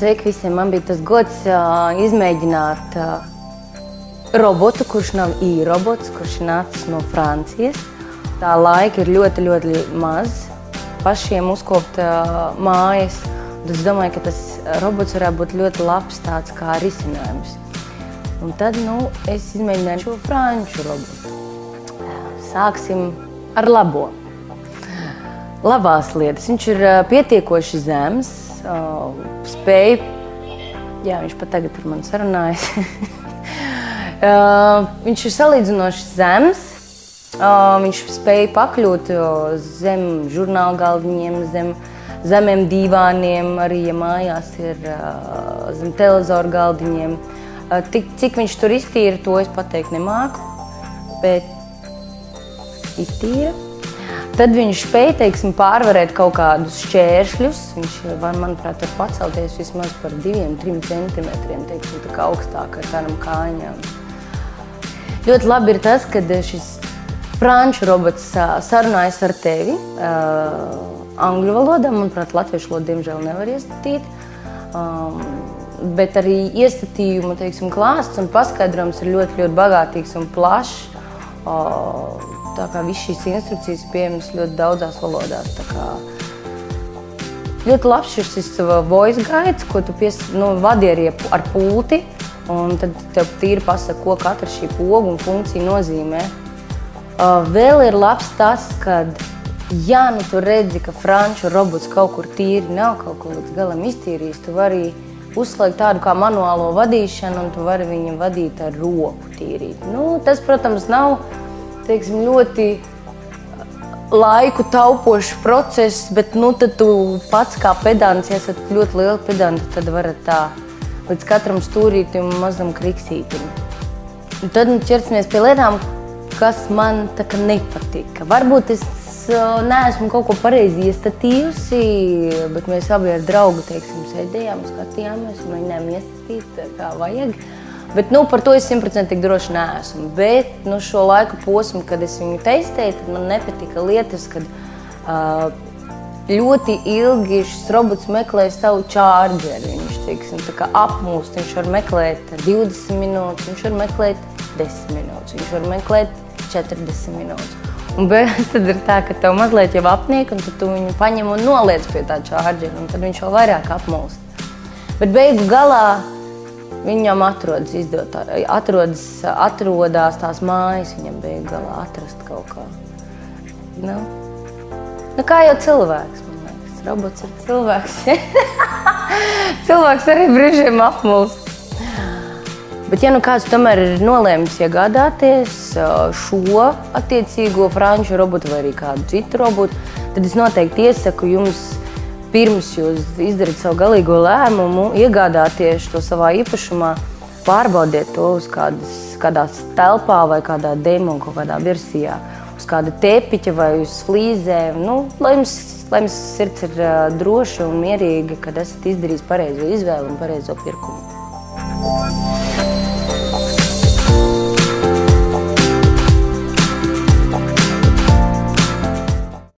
Sveiki visiem! Man bija tas gods izmēģināt robotu, kurš nav i-robots, kurš nācis no Francijas. Tā laika ir ļoti maz pašiem uzkopt mājas. Es domāju, ka tas robots varētu būt ļoti labs tāds kā risinājums. Un tad, es izmēģināju šo franču robotu. Sāksim ar labo. Labās lietas. Viņš ir pietiekoši zems, spēj, viņš pat tagad ar mani sarunājas. Viņš ir salīdzinoši zems, viņš spēj pakļūt zem žurnāla galdiņiem, zem zemiem dīvāniem, arī, ja mājās ir zem televizoru galdiņiem. Cik viņš tur iztīra, to es pateikt nemāku, bet iztīra. Tad viņš spēja, pārvarēt kaut kādus šķēršļus. Viņš var, manuprāt, var pacelties vismaz par 2–3 centimetriem, tā kā augstāk ar tādām kājām. Ļoti labi ir tas, ka šis franču robots sarunājas ar tevi angļu valodā. Manuprāt, latviešu valodu diemžēl nevar iestatīt. Bet arī iestatījuma, klāsts un paskaidrojums ir ļoti bagātīgs un plašs. Tā kā viss šīs instrukcijas ir pieejamas ļoti daudzās valodās. Ļoti labs šis voice guides, ko tu vadi arī ar pulti, un tad tev tīri pasaka, ko katra šī poga un funkcija nozīmē. Vēl ir labs tas, kad, ja tu redzi, ka franču robots kaut kur tīri nav kaut ko līdz galam iztīrījis, tu vari uzslēgt tādu kā manuālo vadīšanu, un tu vari viņu vadīt ar roku tīrīt. Tas, protams, nav ļoti laiku taupošs process, bet tad tu pats kā pedants, ja esat ļoti lieli pedanti, tad varat tā līdz katram stūrītim un mazam kriksītim. Un tad ķersimies pie lietām, kas man tā kā nepatika. Varbūt es neesmu kaut ko pareizi iestatījusi, bet mēs abi ar draugu, sēdējām, skatījāmies un mēģinājām iestatīt kā vajag. Bet par to es 100% droši neesmu. Bet šo laiku posmu, kad es viņu testēju, tad man nepatika lietas, kad ļoti ilgi šis robots meklē savu čārģeri. Viņš tā kā apmūst, viņš var meklēt 20 minūtes, viņš var meklēt 10 minūtes, viņš var meklēt 40 minūtes. Un beigās tad ir tā, ka tev mazliet jau apniek, un tad tu viņu paņem un noliec pie tā čārģera, un tad viņš vēl vairāk apmūst. Bet beigu galā viņam atrodās tās mājas, viņam beigu galā atrast kaut kā. Kā jau cilvēks, man liekas. Robots ir cilvēks. Cilvēks arī brīžiem apmulst. Bet ja kāds tomēr ir nolēmis iegādāties šo attiecīgo franču robotu vai arī kādu citu robotu, tad es noteikti iesaku jums pirms jūs izdarat savu galīgo lēmumu, iegādāties to savā īpašumā, pārbaudiet to uz kādā telpā vai kādā demo, kaut kādā versijā, uz kāda tepiķa vai uz flīzēm. Lai jums sirds ir droša un mierīga, kad esat izdarījis pareizo izvēli un pareizo pirkumu.